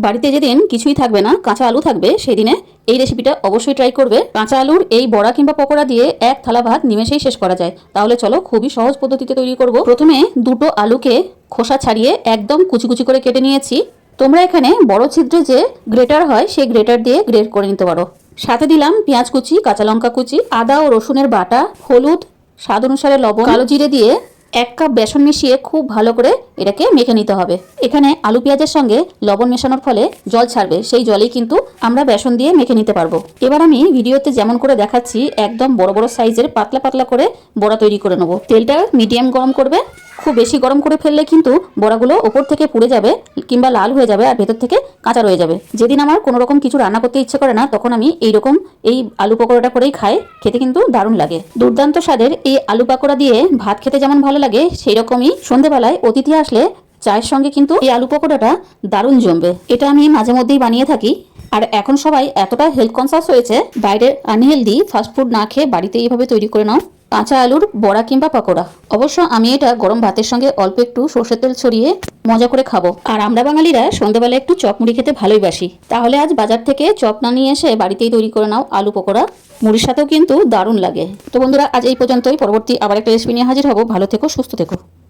বাড়িতে যেদিন কিছুই থাকবে না, কাঁচা আলু থাকবে, সেদিনে এই রেসিপিটা অবশ্যই ট্রাই করবে। কাঁচা আলুর এই বড়া কিংবা পকোড়া দিয়ে এক থালা ভাত নিমেষেই শেষ করা যায়। তাহলে চলো খুবই সহজ পদ্ধতিতে তৈরি করব। প্রথমে দুটো আলুকে খোসা ছাড়িয়ে একদম কুচি কুচি করে কেটে নিয়েছি। তোমরা এখানে বড় ছিদ্রে যে গ্রেটার হয় সেই গ্রেটার দিয়ে গ্রেট করে নিতে পারো। সাথে দিলাম পেঁয়াজ কুচি, কাঁচা লঙ্কা কুচি, আদা ও রসুনের বাটা, হলুদ, স্বাদ অনুসারে লবণ, কালো জিরে দিয়ে 1 কাপ বেসন মিশিয়ে খুব ভালো করে এটাকে মেখে নিতে হবে। এখানে আলু পেঁয়াজের সঙ্গে লবণ মেশানোর ফলে জল ছাড়বে, সেই জলেই কিন্তু আমরা বেসন দিয়ে মেখে নিতে পারবো। এবার আমি ভিডিওতে যেমন করে দেখাচ্ছি একদম বড় বড় সাইজের পাতলা পাতলা করে বড়া তৈরি করে নেবো। তেলটা মিডিয়াম গরম করবে, খুব বেশি গরম করে ফেললে কিন্তু বড়াগুলো ওপর থেকে পুড়ে যাবে কিংবা লাল হয়ে যাবে আর ভেতর থেকে কাঁচা রয়ে যাবে। যেদিন আমার কোনো রকম কিছু রান্না করতে ইচ্ছে করে না, তখন আমি এই আলু পকোড়াটা করেই খাই, খেতে কিন্তু দারুণ লাগে। দুর্দান্ত স্বাদের এই আলু পকোড়া দিয়ে ভাত খেতে যেমন ভালো লাগে, সেই রকমই সন্ধেবেলায় অতিথি আসলে চায়ের সঙ্গে কিন্তু এই আলু পকোড়াটা দারুণ জমবে। এটা আমি মাঝে মধ্যেই বানিয়ে থাকি। আর এখন সবাই এতটা হেলথ কনসাস হয়েছে, বাইরের আনহেলদি ফাস্টফুড না খেয়ে বাড়িতে এইভাবে তৈরি করে নাও কাঁচা আলুর বড়া কিংবা পকোড়া। অবশ্য আমি এটা গরম ভাতের সঙ্গে অল্প একটু সর্ষের তেল ছড়িয়ে মজা করে খাবো। আর আমরা বাঙালিরা সন্ধ্যাবেলা একটু চপ মুড়ি খেতে ভালোই বাসি। তাহলে আজ বাজার থেকে চপ না নিয়ে এসে বাড়িতেই তৈরি করে নাও আলু পকোড়া। মুড়ির সাথেও কিন্তু দারুণ লাগে। তো বন্ধুরা, আজ এই পর্যন্তই। পরবর্তী আবার একটা রেসিপি নিয়ে হাজির হব। ভালো থেকো, সুস্থ থেকো।